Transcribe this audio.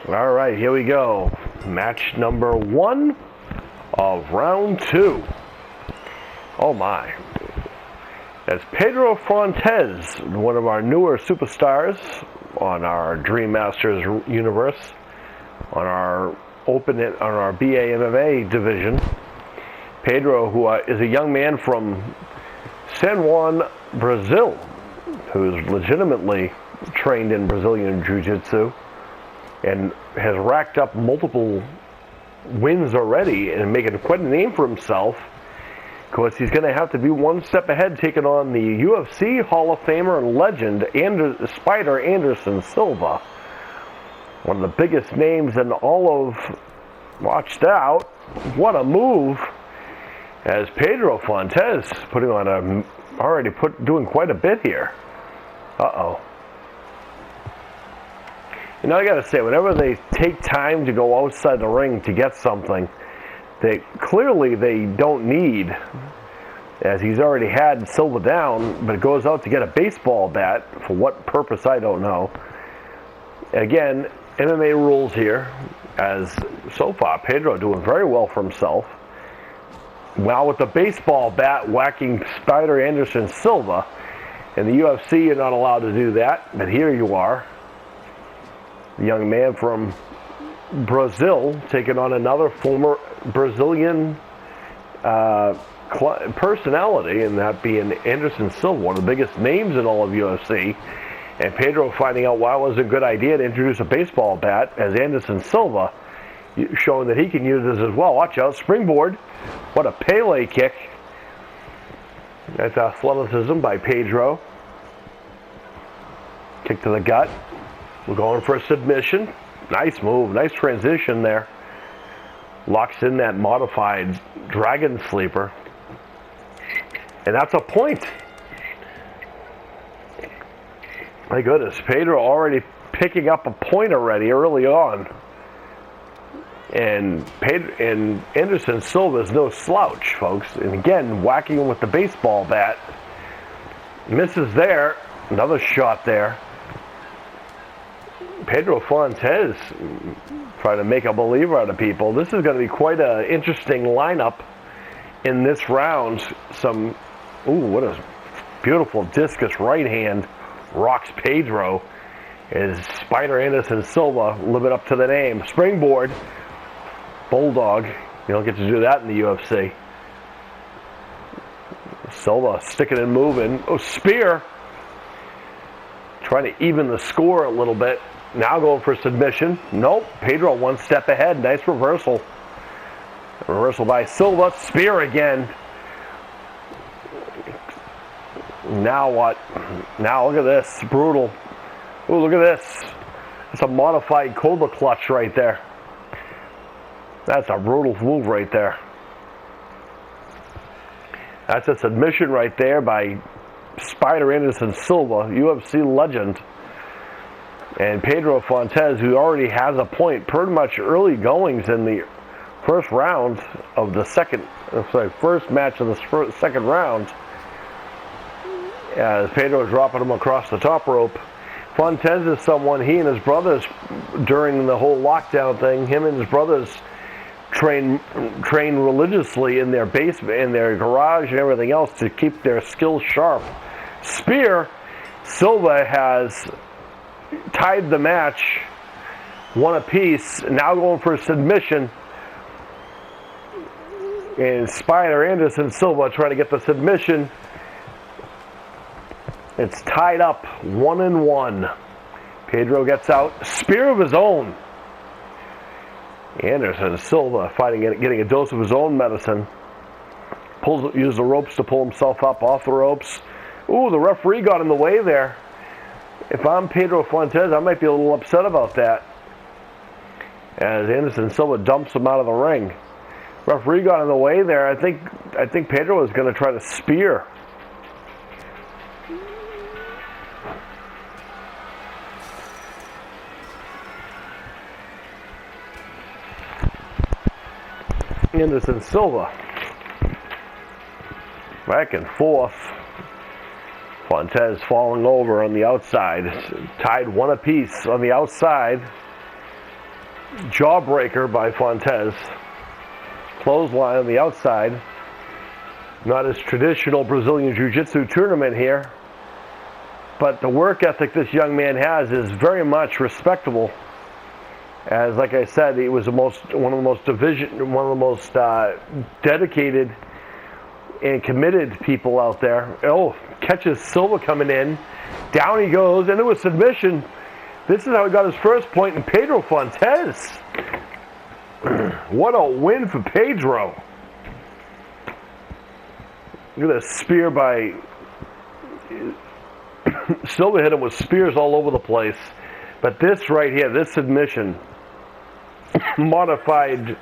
All right, here we go. Match number 1 of round 2. Oh my. That's Pedro Fontez, one of our newer superstars on our Dream Masters universe, on our BA MMA division. Pedro, who is a young man from San Juan, Brazil, who is legitimately trained in Brazilian Jiu-Jitsu and has racked up multiple wins already and making quite a name for himself. Of course, he's going to have to be one step ahead, taking on the UFC Hall of Famer and legend Spider Anderson Silva, one of the biggest names in all of. Watched out! What a move! As Pedro Fontez putting on doing quite a bit here. Uh-oh. You know, I gotta say, whenever they take time to go outside the ring to get something, they don't need, as he's already had Silva down, but goes out to get a baseball bat. For what purpose, I don't know. Again, MMA rules here, as so far, Pedro doing very well for himself. Well, with the baseball bat whacking Spider Anderson Silva. In the UFC, you're not allowed to do that, but here you are. The young man from Brazil taking on another former Brazilian personality, and that being Anderson Silva, one of the biggest names in all of UFC. And Pedro finding out why it was a good idea to introduce a baseball bat as Anderson Silva, showing that he can use this as well. Watch out, springboard. What a Pele kick. That's athleticism by Pedro. Kick to the gut. We're going for a submission. Nice move. Nice transition there. Locks in that modified dragon sleeper. And that's a point. My goodness, Pedro already picking up a point already early on. And Anderson Silva is no slouch, folks. And again, whacking him with the baseball bat. Misses there. Another shot there. Pedro Fontez trying to make a believer out of people. This is going to be quite an interesting lineup in this round. What a beautiful discus right hand rocks Pedro. Is Spider Anderson Silva living up to the name. Springboard. Bulldog. You don't get to do that in the UFC. Silva sticking and moving. Oh, spear. Trying to even the score a little bit. Now going for submission. Nope. Pedro one step ahead. Nice reversal. Reversal by Silva. Spear again. Now what? Now look at this. Brutal. Ooh, look at this. It's a modified Cobra clutch right there. That's a brutal move right there. That's a submission right there by Spider Anderson Silva, UFC legend. And Pedro Fontez, who already has a point, pretty much early goings in the first round of the first match of the second round. As Pedro is dropping him across the top rope. Fontez is someone, he and his brothers, during the whole lockdown thing, him and his brothers train religiously in their basement, in their garage and everything else to keep their skills sharp. Spear. Silva has tied the match, one apiece, now going for a submission. And Spider Anderson Silva trying to get the submission. It's tied up 1-1. Pedro gets out. Spear of his own. Anderson Silva getting a dose of his own medicine. Uses the ropes to pull himself up off the ropes. Ooh, the referee got in the way there. If I'm Pedro Fontez, I might be a little upset about that. As Anderson Silva dumps him out of the ring. Referee got in the way there. I think Pedro is going to try to spear. Anderson Silva. Back and forth. Fontez falling over on the outside. Tied one apiece on the outside. jawbreaker by Fontez. Clothesline on the outside. Not as traditional Brazilian Jiu-Jitsu tournament here, but the work ethic this young man has is very much respectable. As like I said, he was one of the most dedicated and committed people out there. Oh, catches Silvia coming in. Down he goes into a submission. This is how he got his first point in Pedro Fontez. What a win for Pedro. Look at this spear by Silvia. Hit him with spears all over the place. But this right here, this submission, modified